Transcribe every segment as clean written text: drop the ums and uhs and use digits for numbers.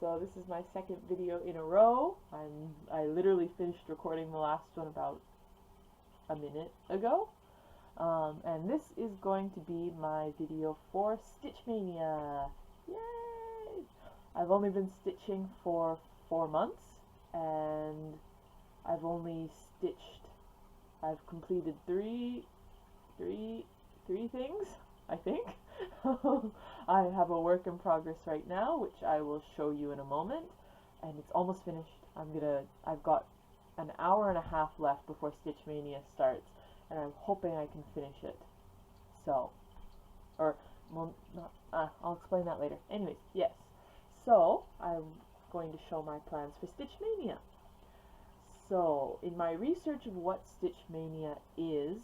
So this is my second video in a row. I literally finished recording the last one about a minute ago. And this is going to be my video for Stitch Mania. Yay! I've only been stitching for 4 months, and I've completed three things, I think. I have a work in progress right now, which I will show you in a moment, and it's almost finished. I've got an hour and a half left before Stitch Mania starts, and I'm hoping I can finish it. So, I'll explain that later. Anyways, yes. So, I'm going to show my plans for Stitch Mania. So, in my research of what Stitch Mania is,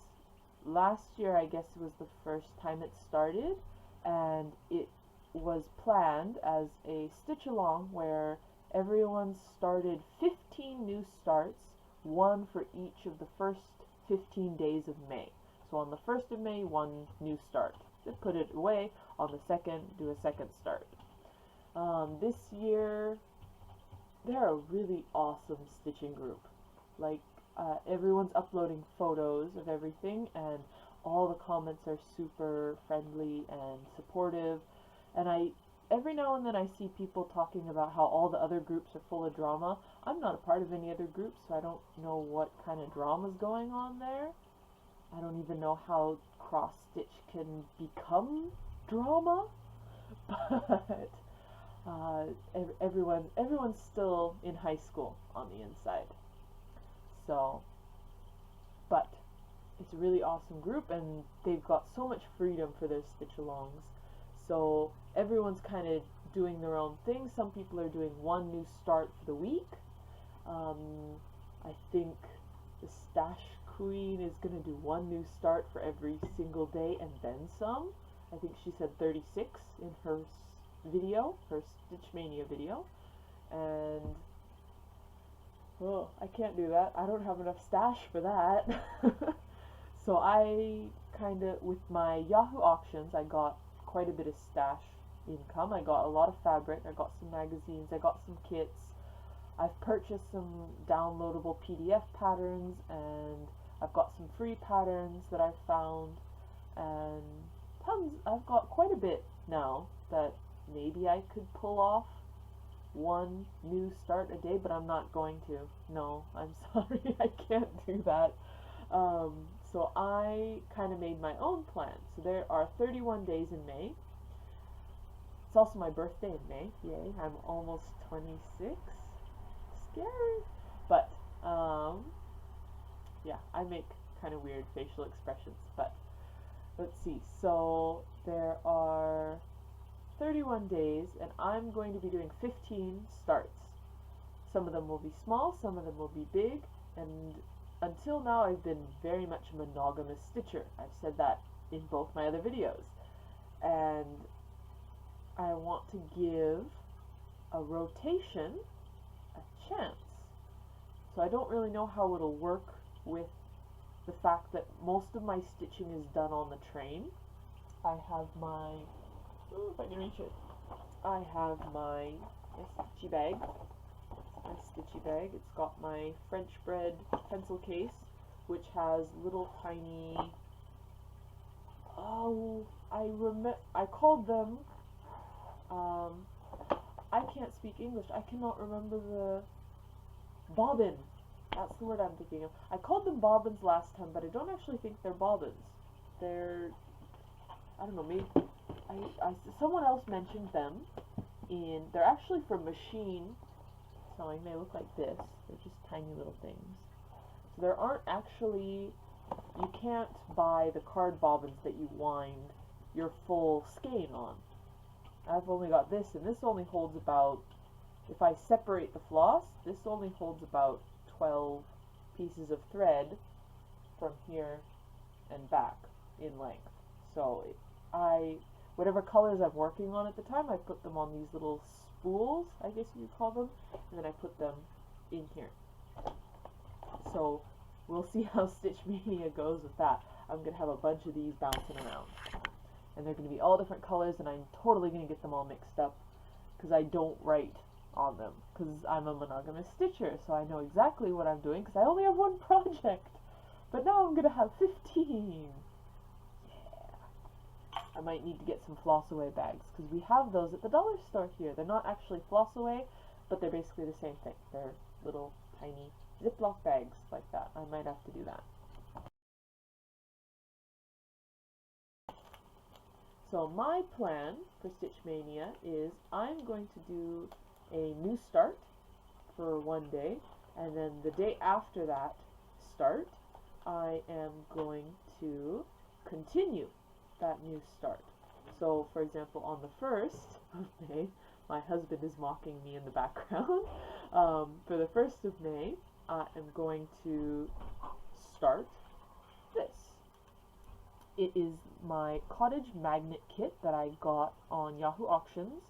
last year I guess was the first time it started, and it was planned as a stitch along where everyone started 15 new starts, one for each of the first 15 days of May. So on the 1st of May, one new start. Then put it away. On the 2nd, do a second start. This year, they're a really awesome stitching group. Like, everyone's uploading photos of everything, and all the comments are super friendly and supportive. And every now and then I see people talking about how all the other groups are full of drama. I'm not a part of any other groups, so I don't know what kind of drama is going on there. I don't even know how cross-stitch can become drama, but everyone's still in high school on the inside. So, but it's a really awesome group, and they've got so much freedom for their stitch-alongs. So everyone's kind of doing their own thing. Some people are doing one new start for the week. I think the Stash Queen is going to do one new start for every single day and then some. I think she said 36 in her video, her Stitch Mania video. And oh, I can't do that. I don't have enough stash for that. So I kind of, with my Yahoo auctions, I got quite a bit of stash income. I got a lot of fabric, I got some magazines, I got some kits. I've purchased some downloadable PDF patterns, and I've got some free patterns that I've found, and I've got quite a bit now that maybe I could pull off one new start a day, but I'm not going to. No, I'm sorry, I can't do that. So I kind of made my own plan. So there are 31 days in May. It's also my birthday in May. Yay, I'm almost 26. Scary. But, yeah, I make kind of weird facial expressions. But, let's see. So there are 31 days, and I'm going to be doing 15 starts. Some of them will be small, some of them will be big, and until now I've been very much a monogamous stitcher. I've said that in both my other videos. And I want to give a rotation a chance. So I don't really know how it'll work with the fact that most of my stitching is done on the train. I have my, if I can reach it, I have my stitchy bag. My stitchy bag. It's got my French bread pencil case, which has little tiny, I called them, I can't speak English, I cannot remember the, bobbin, that's the word I'm thinking of. I called them bobbins last time, but I don't actually think they're bobbins. They're, I don't know, maybe, someone else mentioned them they're actually from machine sewing. They look like this. They're just tiny little things. So there aren't actually, you can't buy the card bobbins that you wind your full skein on. I've only got this, and this only holds about, if I separate the floss, this only holds about 12 pieces of thread from here and back in length. So whatever colors I'm working on at the time, I put them on these little spools, I guess you could call them, and then I put them in here. So we'll see how Stitch Mania goes with that. I'm going to have a bunch of these bouncing around. And they're going to be all different colors, and I'm totally going to get them all mixed up, because I don't write on them because I'm a monogamous stitcher, so I know exactly what I'm doing because I only have one project. But now I'm going to have 15. Yeah. I might need to get some floss away bags because we have those at the dollar store here. They're not actually floss away, but they're basically the same thing. They're little tiny Ziploc bags like that. I might have to do that. So my plan for Stitch Maynia is I'm going to do a new start for one day, and then the day after that start, I am going to continue that new start. So, for example, on the 1st of May, my husband is mocking me in the background. For the 1st of May, I am going to start this. It is my cottage magnet kit that I got on Yahoo Auctions,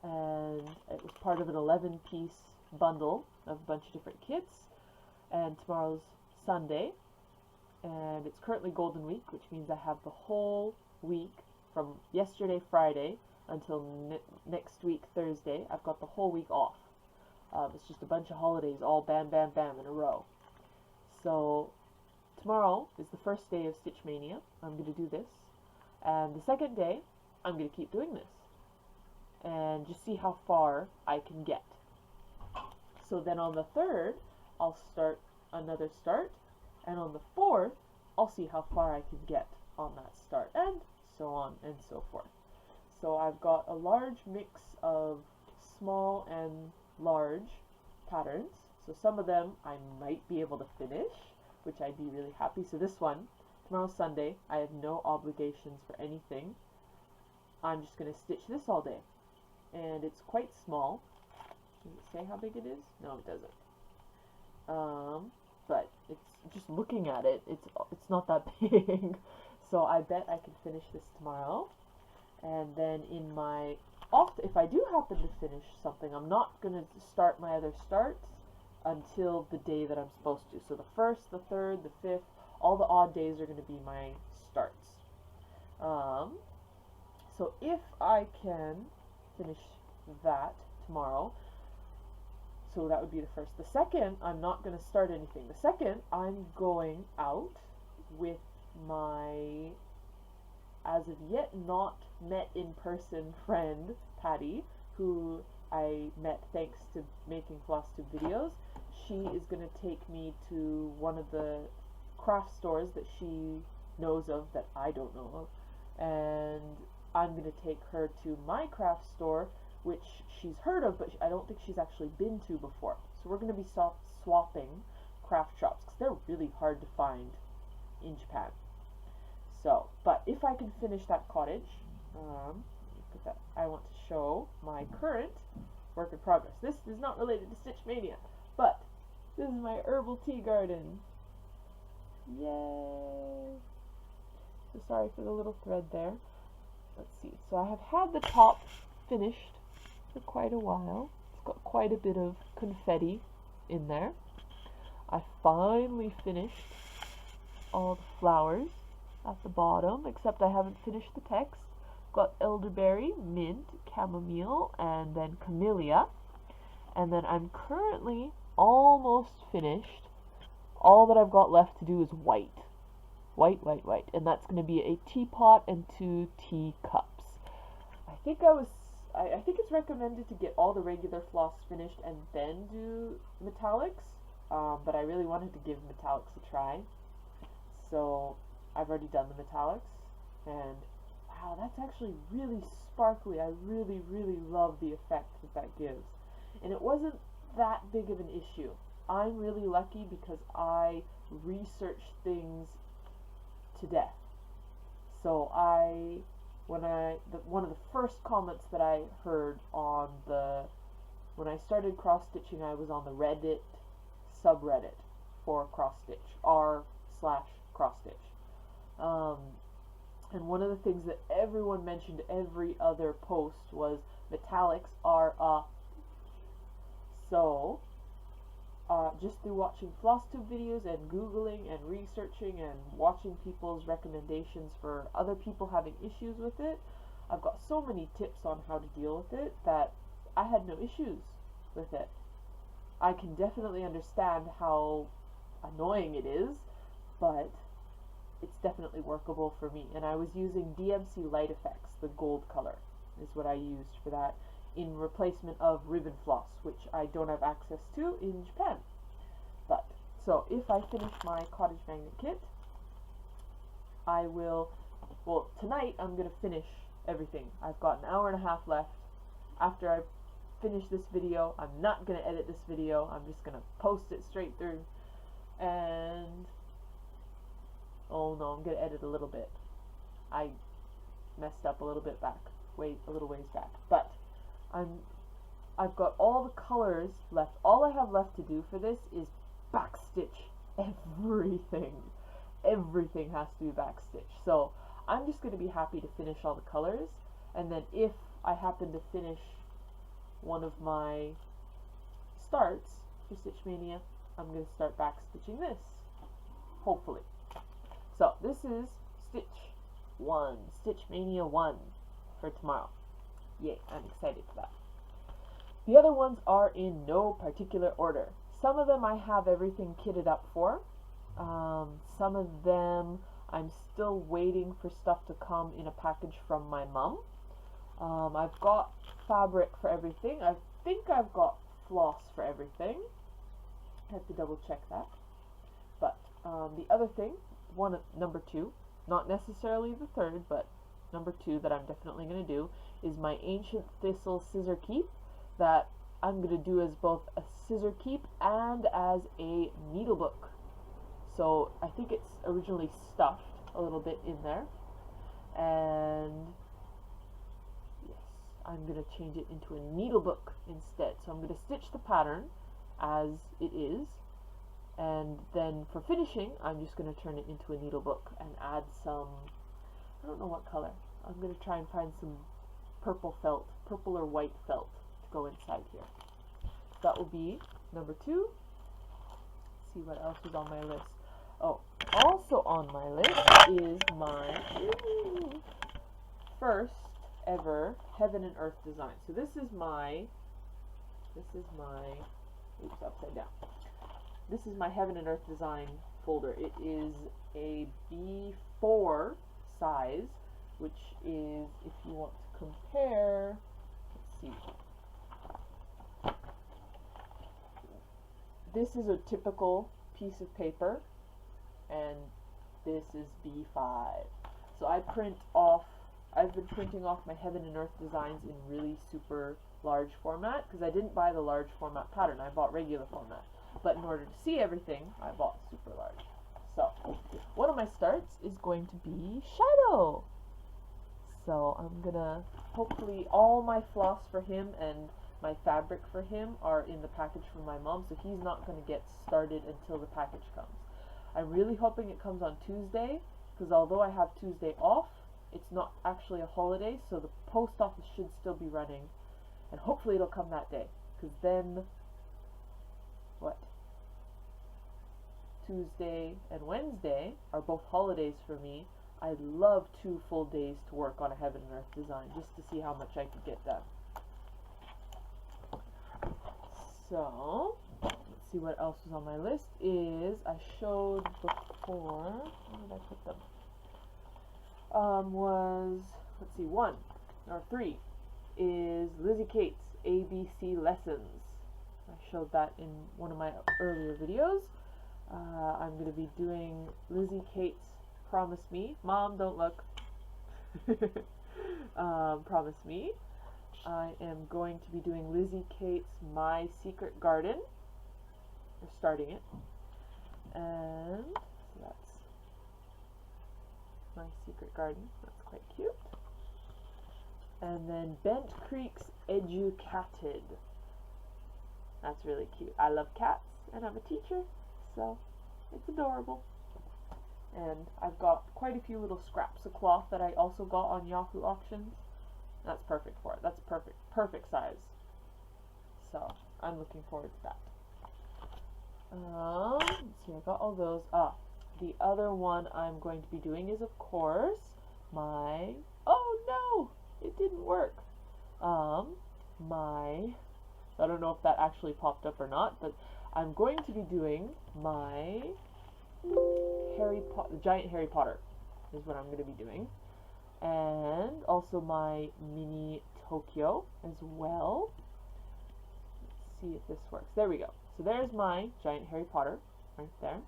and it was part of an 11-piece bundle of a bunch of different kits, and tomorrow's Sunday, and it's currently Golden Week, which means I have the whole week from yesterday Friday until next week Thursday. I've got the whole week off. It's just a bunch of holidays all bam bam bam in a row. So tomorrow is the first day of Stitch Maynia. I'm going to do this, and the second day I'm going to keep doing this and just see how far I can get. So then on the 3rd I'll start another start, and on the 4th I'll see how far I can get on that start, and so on and so forth. So I've got a large mix of small and large patterns, so some of them I might be able to finish, which I'd be really happy. So this one, tomorrow's Sunday, I have no obligations for anything. I'm just going to stitch this all day, and it's quite small. Does it say how big it is? No, it doesn't. But it's just looking at it, it's not that big. So I bet I can finish this tomorrow. And then in my off, if I do happen to finish something, I'm not going to start my other starts until the day that I'm supposed to. So the 1st, the 3rd, the 5th, all the odd days are going to be my starts. So if I can finish that tomorrow, so that would be the 1st. The 2nd, I'm not going to start anything. The 2nd, I'm going out with my, as of yet not met in person friend, Patty, who I met thanks to making Flosstube videos. She is going to take me to one of the craft stores that she knows of that I don't know of, and I'm going to take her to my craft store, which she's heard of, but I don't think she's actually been to before. So we're going to be swapping craft shops, because they're really hard to find in Japan. So, but if I can finish that cottage, I want to show my current work in progress. This is not related to Stitch Maynia, but this is my herbal tea garden. Yay! So sorry for the little thread there. Let's see. So I have had the top finished for quite a while. It's got quite a bit of confetti in there. I finally finished all the flowers at the bottom, except I haven't finished the text. Got elderberry, mint, chamomile, and then camellia. And then I'm currently almost finished. All that I've got left to do is white. White, white, white. And that's going to be a teapot and 2 teacups. I think it's recommended to get all the regular floss finished and then do metallics. But I really wanted to give metallics a try. So I've already done the metallics, and wow, that's actually really sparkly. I really, really love the effect that gives. And it wasn't that big of an issue. I'm really lucky because I research things to death. So one of the first comments that I heard on when I started cross stitching, I was on the Reddit subreddit for cross stitch, r/cross stitch. And one of the things that everyone mentioned every other post was metallics are so just through watching Flosstube videos and Googling and researching and watching people's recommendations for other people having issues with it, I've got so many tips on how to deal with it that I had no issues with it. I can definitely understand how annoying it is, but it's definitely workable for me. And I was using DMC Light Effects, the gold color is what I used for that, in replacement of ribbon floss, which I don't have access to in Japan. But, so if I finish my cottage magnet kit, I will, well, tonight I'm going to finish everything. I've got an hour and a half left. After I finish this video, I'm not going to edit this video, I'm just going to post it straight through, and, oh no, I'm going to edit a little bit. I messed up a little bit back, a little ways back, but I've got all the colors left. All I have left to do for this is backstitch everything. Everything has to be backstitch. So I'm just going to be happy to finish all the colors, and then if I happen to finish one of my starts for Stitch Maynia, I'm going to start backstitching this, hopefully. So this is Stitch Maynia 1 for tomorrow. Yay, I'm excited for that. The other ones are in no particular order. Some of them I have everything kitted up for. Some of them I'm still waiting for stuff to come in a package from my mom. I've got fabric for everything. I think I've got floss for everything. I have to double check that. But the other thing, number 2, not necessarily the third, but number 2 that I'm definitely going to do is my ancient Thistle scissor keep that I'm going to do as both a scissor keep and as a needle book. So I think it's originally stuffed a little bit in there, and yes, I'm going to change it into a needle book instead. So I'm going to stitch the pattern as it is, and then for finishing I'm just going to turn it into a needle book and add some, I don't know what color, I'm going to try and find some purple felt, purple or white felt to go inside here. That will be number 2. Let's see what else is on my list. Oh, also on my list is my first ever Heaven and Earth design. So this is my, oops, upside down. This is my Heaven and Earth design folder. It is a B4 size, which is, if you want to compare, let's see. This is a typical piece of paper, and this is B5. So I've been printing off my Heaven and Earth designs in really super large format, because I didn't buy the large format pattern, I bought regular format. But in order to see everything, I bought super large. So, one of my starts is going to be Shadow. So I'm gonna, hopefully all my floss for him and my fabric for him are in the package from my mom, so he's not going to get started until the package comes. I'm really hoping it comes on Tuesday, because although I have Tuesday off, it's not actually a holiday, so the post office should still be running, and hopefully it'll come that day, because then, Tuesday and Wednesday are both holidays for me. I love 2 full days to work on a Heaven and Earth design, just to see how much I could get done. So, let's see what else was on my list. I showed before, where did I put them? Let's see, 1 or 3 is Lizzie Kate's ABC lessons. I showed that in one of my earlier videos. I'm going to be doing Lizzie Kate's Promise Me. Mom, don't look. Promise Me. I am going to be doing Lizzie Kate's My Secret Garden. We're starting it. And so that's My Secret Garden. That's quite cute. And then Bent Creek's Educated. That's really cute. I love cats, and I'm a teacher, so it's adorable. And I've got quite a few little scraps of cloth that I also got on Yahoo Auctions. That's perfect for it. That's perfect size. So I'm looking forward to that. Let's see, I got all those. The other one I'm going to be doing is, of course, my, oh no, it didn't work. My So I don't know if that actually popped up or not, but I'm going to be doing my giant Harry Potter is what I'm going to be doing. And also my mini Tokyo as well. Let's see if this works. There we go. So there's my giant Harry Potter right there.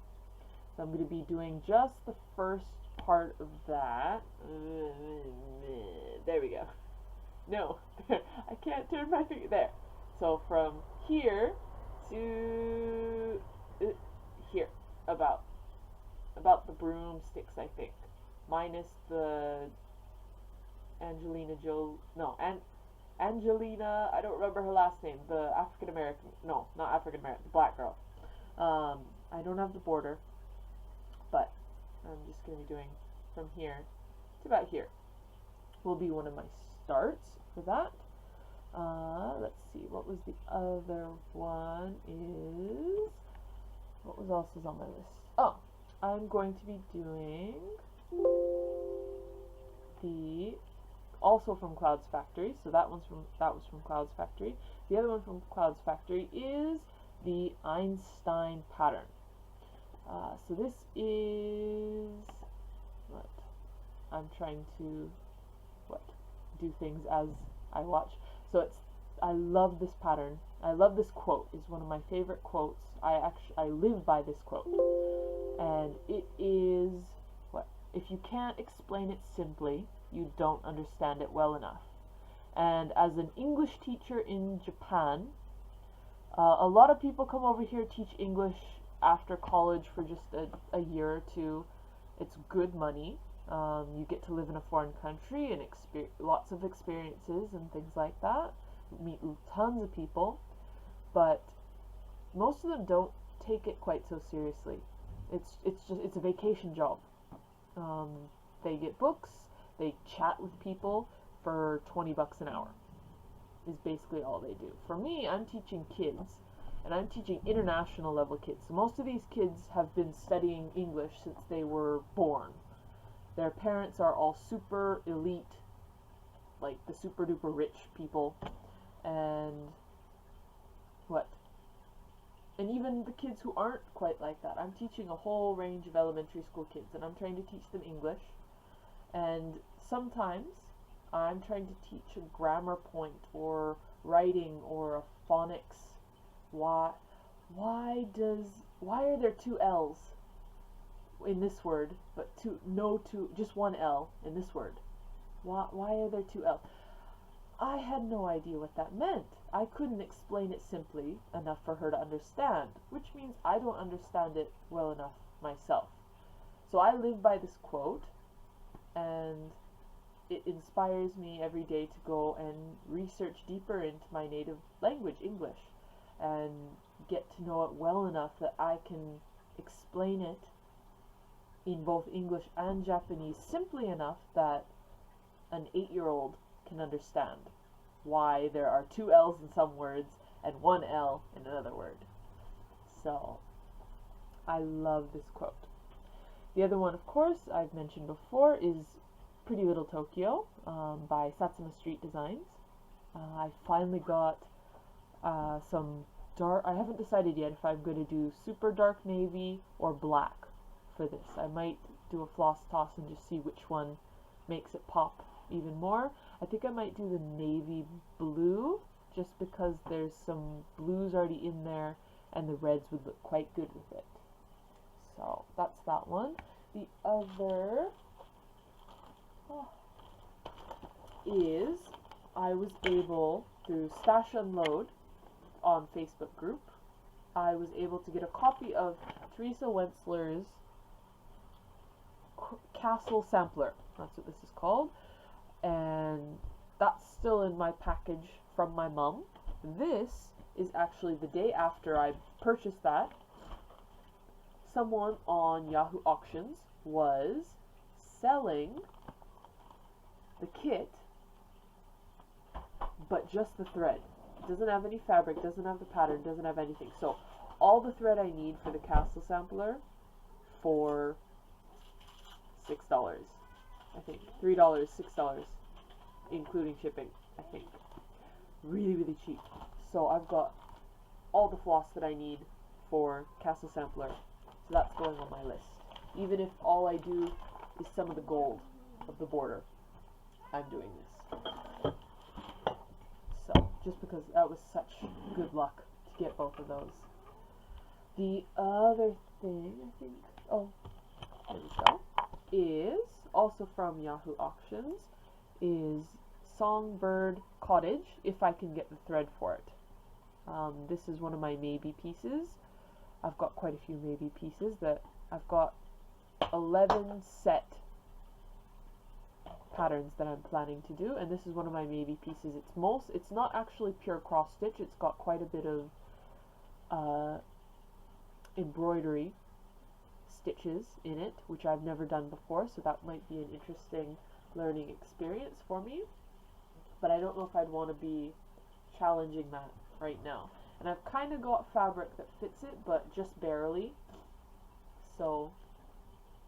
So I'm going to be doing just the first part of that. There we go. No, I can't turn my finger there. So from here to here, about the broomsticks, I think, minus the Angelina, I don't remember her last name, the African American, no, not African American, the black girl. I don't have the border, but I'm just going to be doing from here to about here. Will be one of my starts for that. Let's see, what was the other one what else is on my list? Oh, I'm going to be doing also from Cloudsfactory, so that was from Cloudsfactory. The other one from Cloudsfactory is the Einstein pattern. So this is what I'm trying to do things as I watch. So I love this pattern. I love this quote. It's one of my favorite quotes. I live by this quote, and it is if you can't explain it simply, you don't understand it well enough. And as an English teacher in Japan, a lot of people come over here teach English after college for just a year or two. It's good money. You get to live in a foreign country and lots of experiences and things like that. Meet tons of people, but most of them don't take it quite so seriously. It's a vacation job. They get books, they chat with people for 20 bucks an hour is basically all they do. For me, I'm teaching kids, and I'm teaching international level kids. So most of these kids have been studying English since they were born. Their parents are all super elite, like the super duper rich people, and even the kids who aren't quite like that. I'm teaching a whole range of elementary school kids, and I'm trying to teach them English. And sometimes I'm trying to teach a grammar point or writing or a phonics. Why are there two L's in this word, but just one L in this word? Why are there two L's? I had no idea what that meant. I couldn't explain it simply enough for her to understand, which means I don't understand it well enough myself. So I live by this quote, and it inspires me every day to go and research deeper into my native language, English, and get to know it well enough that I can explain it in both English and Japanese simply enough that an 8-year-old can understand why there are two L's in some words and one L in another word. So I love this quote. The other one, of course, I've mentioned before, is Pretty Little Tokyo by SatsumaStreet Designs. I finally got some dark, I haven't decided yet if I'm going to do super dark navy or black for this. I might do a floss toss and just see which one makes it pop even more. I think I might do the navy blue just because there's some blues already in there and the reds would look quite good with it. So that's that one. The other is I was able, through Stash Unload on Facebook group, I was able to get a copy of Teresa Wentzler's Castle Sampler. That's what this is called. And that's still in my package from my mom. This is actually the day after I purchased that. Someone on Yahoo Auctions was selling the kit, but just the thread. It doesn't have any fabric, doesn't have the pattern, doesn't have anything. So all the thread I need for the Castle Sampler for $6, I think. $3, $6, including shipping, I think. Really, really cheap. So I've got all the floss that I need for Castle Sampler. So that's going on my list. Even if all I do is some of the gold of the border, I'm doing this. So, just because that was such good luck to get both of those. The other thing, I think, oh, there we go, is also from Yahoo Auctions, is Songbird Cottage, if I can get the thread for it. This is one of my maybe pieces. I've got quite a few maybe pieces that I've got 11 set patterns that I'm planning to do, and this is one of my maybe pieces. It's not actually pure cross stitch. It's got quite a bit of embroidery stitches in it, which I've never done before, so that might be an interesting learning experience for me. But I don't know if I'd want to be challenging that right now. And I've kind of got fabric that fits it, but just barely. So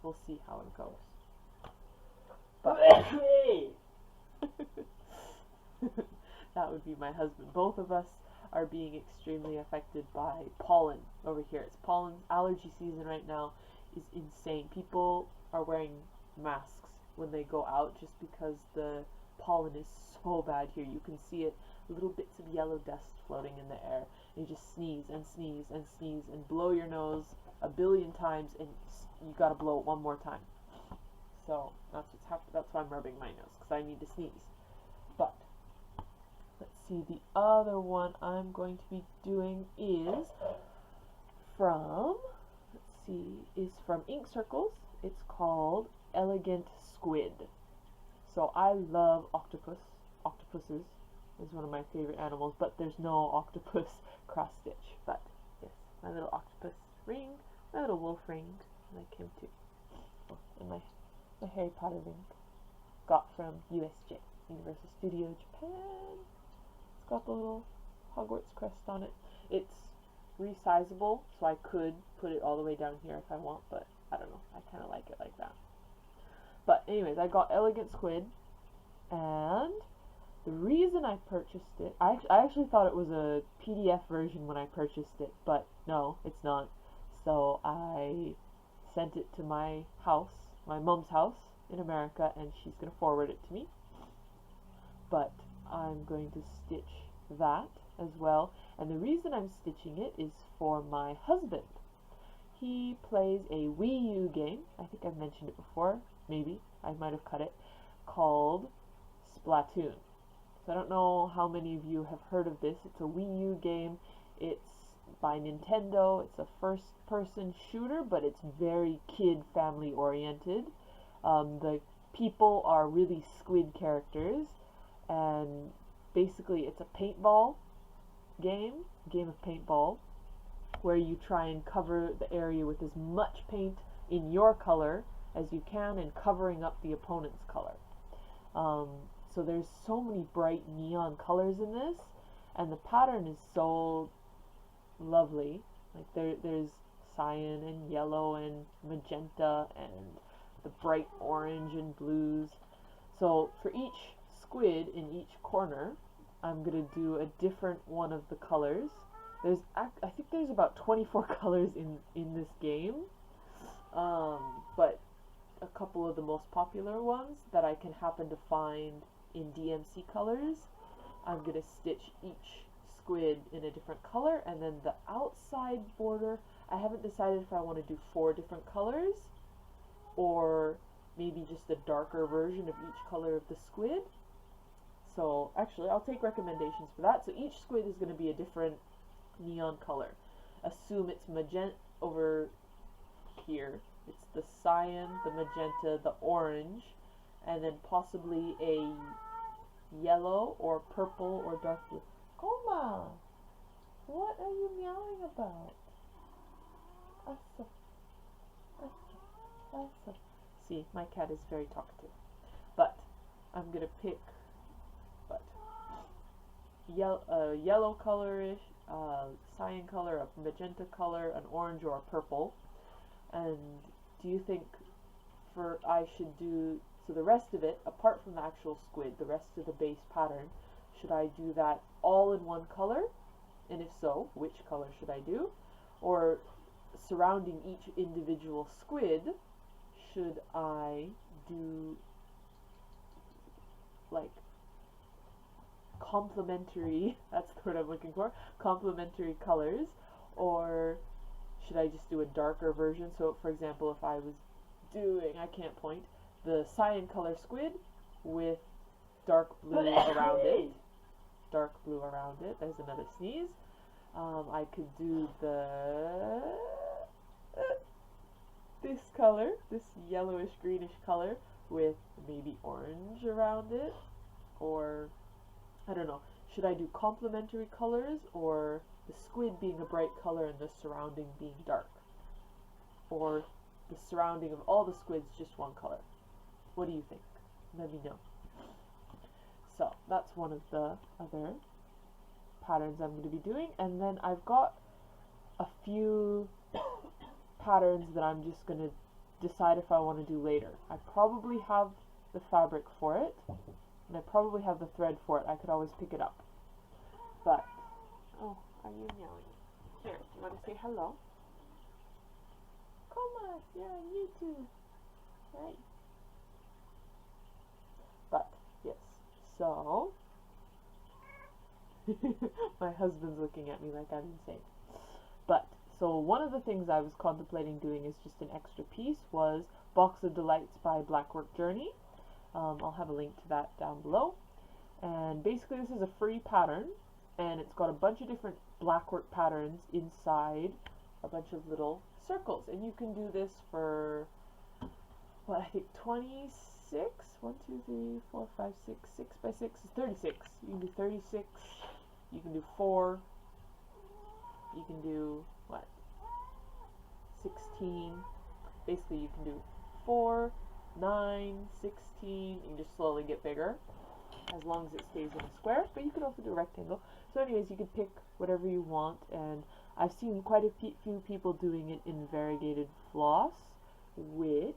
we'll see how it goes. But that would be my husband. Both of us are being extremely affected by pollen over here. It's pollen allergy season right now. Is insane. People are wearing masks when they go out just because the pollen is so bad here. You can see it, little bits of yellow dust floating in the air. And you just sneeze and sneeze and sneeze and blow your nose a billion times, and you gotta blow it one more time. So that's what's happening. That's why I'm rubbing my nose, because I need to sneeze. But let's see, the other one I'm going to be doing is from, is from Ink Circles. It's called Elegant Squid. So I love octopus. Octopuses is one of my favorite animals, but there's no octopus cross stitch. But yes, my little octopus ring, my little wolf ring, like him too. Oh, and my Harry Potter ring, got from USJ, Universal Studio Japan. It's got the little Hogwarts crest on it. It's resizable, so I could put it all the way down here if I want, but I don't know, I kind of like it like that. But anyways, I got Elegant Squid, and the reason I purchased it, I actually thought it was a PDF version when I purchased it, but no, it's not. So I sent it to my house, my mom's house in America, and she's going to forward it to me. But I'm going to stitch that as well, and the reason I'm stitching it is for my husband. He plays a Wii U game, I think I've mentioned it before, maybe, I might have cut it, called Splatoon. So I don't know how many of you have heard of this. It's a Wii U game. It's by Nintendo. It's a first-person shooter, but it's very kid family oriented. The people are really Squid characters, and basically it's a paintball game of paintball, where you try and cover the area with as much paint in your color as you can, and covering up the opponent's color. So there's so many bright neon colors in this, and the pattern is so lovely. Like there's cyan and yellow and magenta and the bright orange and blues. So for each squid in each corner, I'm going to do a different one of the colors. I think there's about 24 colors in this game, but a couple of the most popular ones that I can happen to find in DMC colors, I'm going to stitch each squid in a different color, and then the outside border, I haven't decided if I want to do 4 different colors or maybe just a darker version of each color of the squid. So actually I'll take recommendations for that. So each squid is going to be a different neon color. Assume it's magenta over here. It's the cyan, the magenta, the orange, and then possibly a yellow or purple or dark blue. Goma, what are you meowing about? See, my cat is very talkative. But I'm gonna pick yellow colorish, cyan color, a magenta color, an orange, or a purple. And do you think I should do, so the rest of it, apart from the actual squid, the rest of the base pattern, should I do that all in one color, And if so, which color should I do? Or surrounding each individual squid, should I do like complementary, that's the word I'm looking for, complementary colors, or should I just do a darker version? So for example, if I was doing, I can't point, the cyan color squid with dark blue around it, dark blue around it, there's another sneeze. I could do this color, this yellowish greenish color with maybe orange around it, or I don't know, should I do complementary colors, or the squid being a bright color and the surrounding being dark, or the surrounding of all the squids just one color? What do you think? Let me know. So that's one of the other patterns I'm going to be doing, and then I've got a few patterns that I'm just going to decide if I want to do later. I probably have the fabric for it, and I probably have the thread for it. I could always pick it up. But, oh, are you meowing? Here, do you want to say hello? Come on, you're on YouTube. Right. But, yes, so, my husband's looking at me like I'm insane. But, so one of the things I was contemplating doing is just an extra piece was Box of Delights by Blackwork Journey. I'll have a link to that down below. And basically this is a free pattern, and it's got a bunch of different blackwork patterns inside a bunch of little circles. And you can do this for, what, I think 26? 1, 2, 3, 4, 5, 6, 6 by 6 is 36. You can do 36, you can do 4, you can do, what, 16. Basically you can do 4, 9, 16, you can just slowly get bigger as long as it stays in a square, but you can also do a rectangle. So anyways, you can pick whatever you want, and I've seen quite a few people doing it in variegated floss, which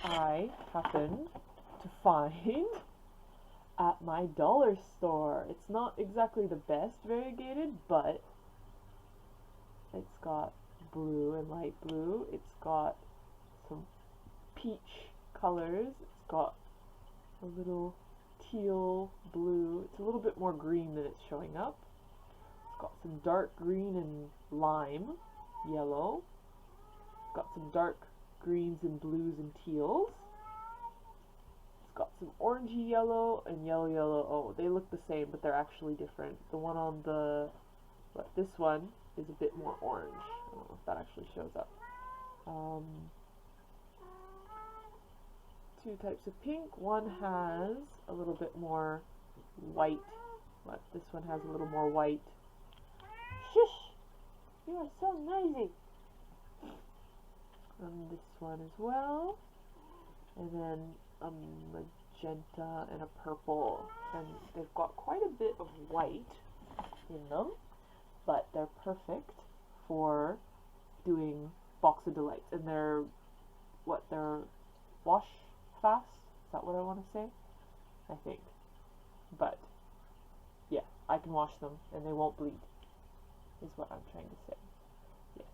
I happened to find at my dollar store. It's not exactly the best variegated, but it's got blue and light blue, it's got some peach colors, it's got a little teal blue, it's a little bit more green than it's showing up, it's got some dark green and lime yellow, it's got some dark greens and blues and teals, it's got some orangey yellow and yellow yellow. Oh, they look the same, but they're actually different. The one on the, this one is a bit more orange. I don't know if that actually shows up. Two types of pink. One has a little bit more white. This one has a little more white. Shush! You are so noisy! And this one as well. And then a magenta and a purple. And they've got quite a bit of white in them, but they're perfect for doing Box of Delights. And they're wash fast? Is that what I want to say? I think. But, yeah, I can wash them and they won't bleed, is what I'm trying to say. Yes.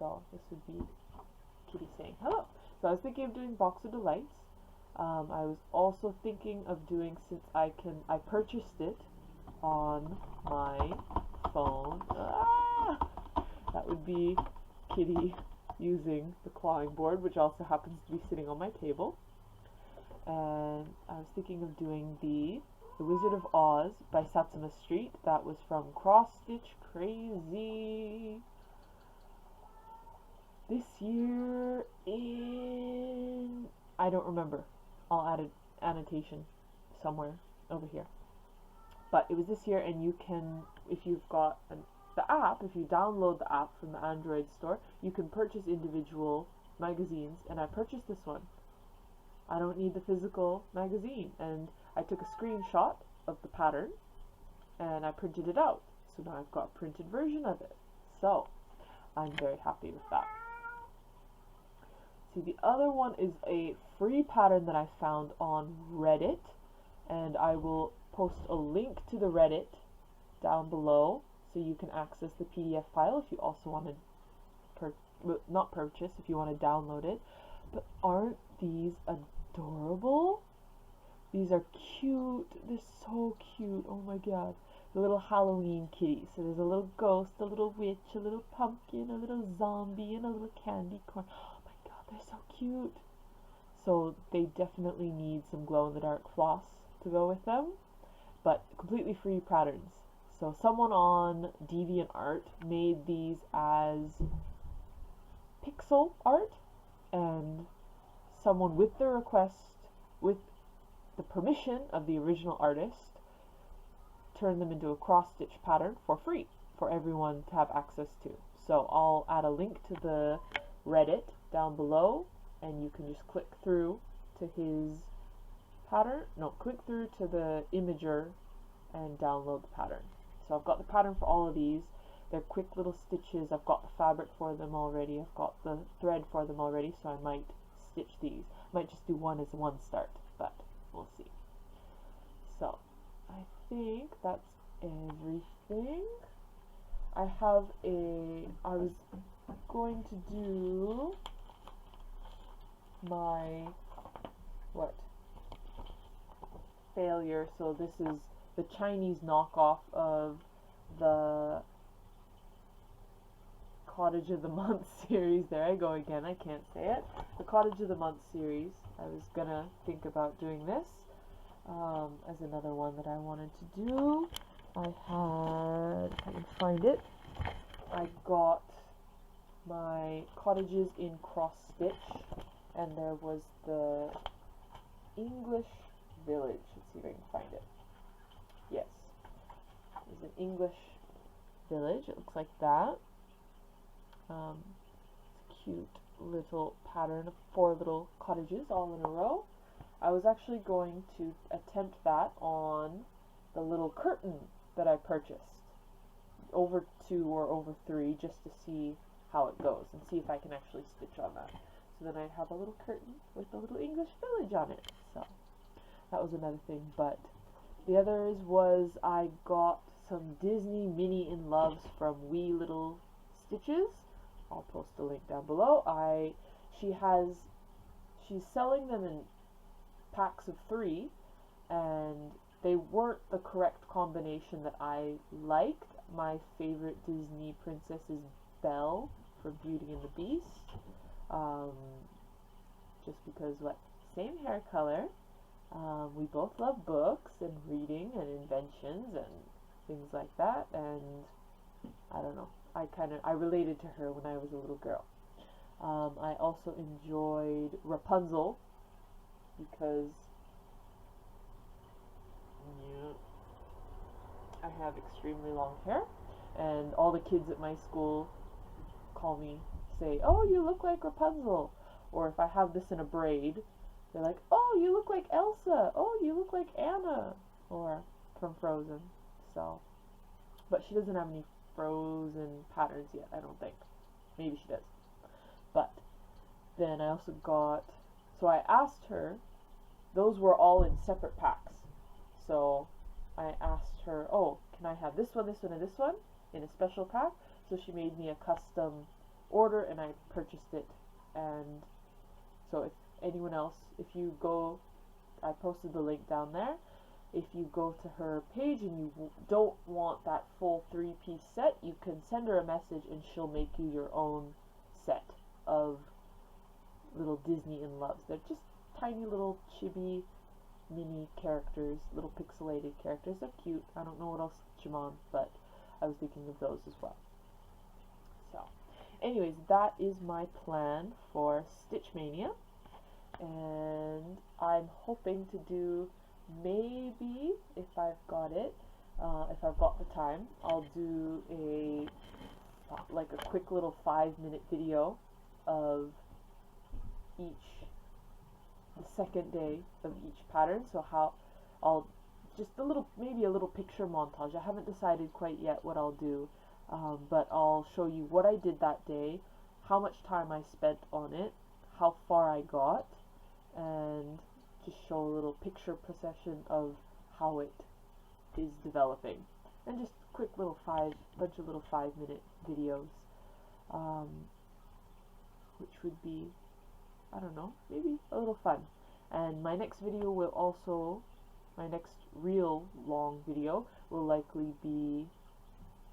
So, this would be Kitty saying hello. So I was thinking of doing Box of Delights. I was also thinking of doing, since I purchased it on my phone. That would be Kitty using the clawing board, which also happens to be sitting on my table. And I was thinking of doing the Wizard of Oz by SatsumaStreet. That was from Cross Stitch Crazy. This year in, I don't remember. I'll add an annotation somewhere over here. But it was this year, and you can, if you've got the app, if you download the app from the Android store, you can purchase individual magazines, and I purchased this one. I don't need the physical magazine, and I took a screenshot of the pattern and I printed it out. So now I've got a printed version of it. So I'm very happy with that. See, the other one is a free pattern that I found on Reddit, and I will post a link to the Reddit down below so you can access the PDF file if you also want to not purchase, if you want to download it. But aren't these adorable? These are cute. They're so cute. Oh my god. The little Halloween kitty. So there's a little ghost, a little witch, a little pumpkin, a little zombie, and a little candy corn. Oh my god, they're so cute. So they definitely need some glow-in-the-dark floss to go with them, but completely free patterns. So someone on DeviantArt made these as pixel art, and someone with the request, with the permission of the original artist, turned them into a cross-stitch pattern for free for everyone to have access to. So I'll add a link to the Reddit down below, and you can just click through to his pattern, click through to the imager and download the pattern. So I've got the pattern for all of these. They're quick little stitches. I've got the fabric for them already. I've got the thread for them already, so I might stitch these. Might just do one as one start, but we'll see. So I think that's everything. I was going to do my failure. So this is the Chinese knockoff of the Cottage of the Month series. There I go again, I can't say it. The Cottage of the Month series. I was gonna think about doing this as another one that I wanted to do. If I can find it, I got my cottages in cross stitch, and there was the English village. Let's see if I can find it. Yes, there's an English village. It looks like that. It's a cute little pattern of 4 little cottages all in a row. I was actually going to attempt that on the little curtain that I purchased, over 2 or over 3, just to see how it goes and see if I can actually stitch on that. So then I'd have a little curtain with a little English village on it. So that was another thing. But the others was I got some Disney Mini in Loves from WeeLittleStitches. I'll post a link down below. She's selling them in packs of 3, and they weren't the correct combination that I liked. My favorite Disney princess is Belle from Beauty and the Beast. Just because same hair color. We both love books and reading and inventions and things like that, and I don't know, I related to her when I was a little girl. I also enjoyed Rapunzel because I have extremely long hair, and all the kids at my school say, "Oh, you look like Rapunzel," or if I have this in a braid, they're like, "Oh, you look like Elsa," "Oh, you look like Anna," or from Frozen. So, but she doesn't have any Frozen patterns yet, I don't think. Maybe she does. But then I also so I asked her, those were all in separate packs. So I asked her, "Oh, can I have this one, and this one in a special pack?" So she made me a custom order, and I purchased it. And so if anyone else, I posted the link down there. If you go to her page and you don't want that full 3-piece set, you can send her a message and she'll make you your own set of little Disney in Loves. They're just tiny little chibi mini characters, little pixelated characters. They're cute. I don't know what else to stitch them on, but I was thinking of those as well. So, anyways, that is my plan for Stitch Mania, and I'm hoping to do, maybe, if I've got it, if I've got the time, I'll do a quick little 5-minute video of the second day of each pattern. So how I'll just maybe a little picture montage. I haven't decided quite yet what I'll do, but I'll show you what I did that day, how much time I spent on it, how far I got, and just show a little picture procession of how it is developing, and just quick little bunch of little 5-minute videos, which would be, I don't know, maybe a little fun. And my next video will also, my next real long video will likely be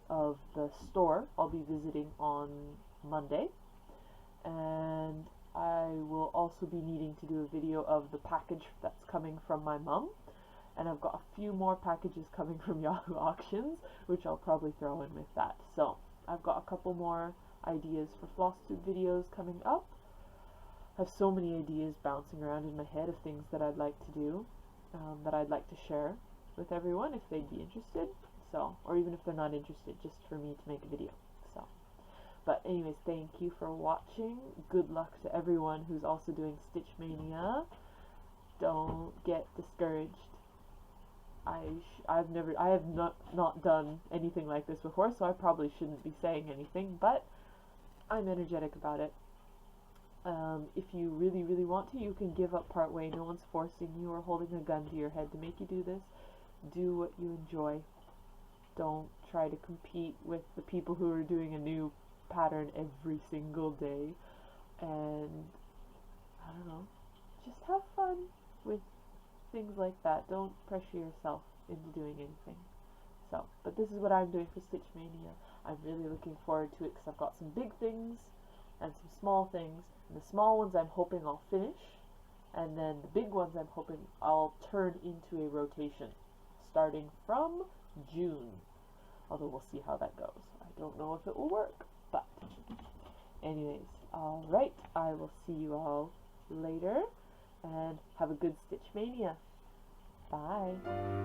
of the store I'll be visiting on Monday, and I will also be needing to do a video of the package that's coming from my mum, and I've got a few more packages coming from Yahoo Auctions, which I'll probably throw in with that. So I've got a couple more ideas for Flosstube videos coming up. I have so many ideas bouncing around in my head of things that I'd like to do, that I'd like to share with everyone if they'd be interested. So, or even if they're not interested, just for me to make a video. So, but anyways, thank you for watching. Good luck to everyone who's also doing Stitch Maynia. Don't get discouraged. I have not done anything like this before, so I probably shouldn't be saying anything, but I'm energetic about it. If you really, really want to, you can give up part way. No one's forcing you or holding a gun to your head to make you do this. Do what you enjoy. Don't try to compete with the people who are doing a new pattern every single day. And, I don't know, just have fun with things like that. Don't pressure yourself into doing anything. So, but this is what I'm doing for Stitch Maynia. I'm really looking forward to it because I've got some big things and some small things. And the small ones I'm hoping I'll finish, and then the big ones I'm hoping I'll turn into a rotation starting from June. Although we'll see how that goes. I don't know if it will work, but anyways, alright, I will see you all later, and have a good Stitch Maynia. Bye.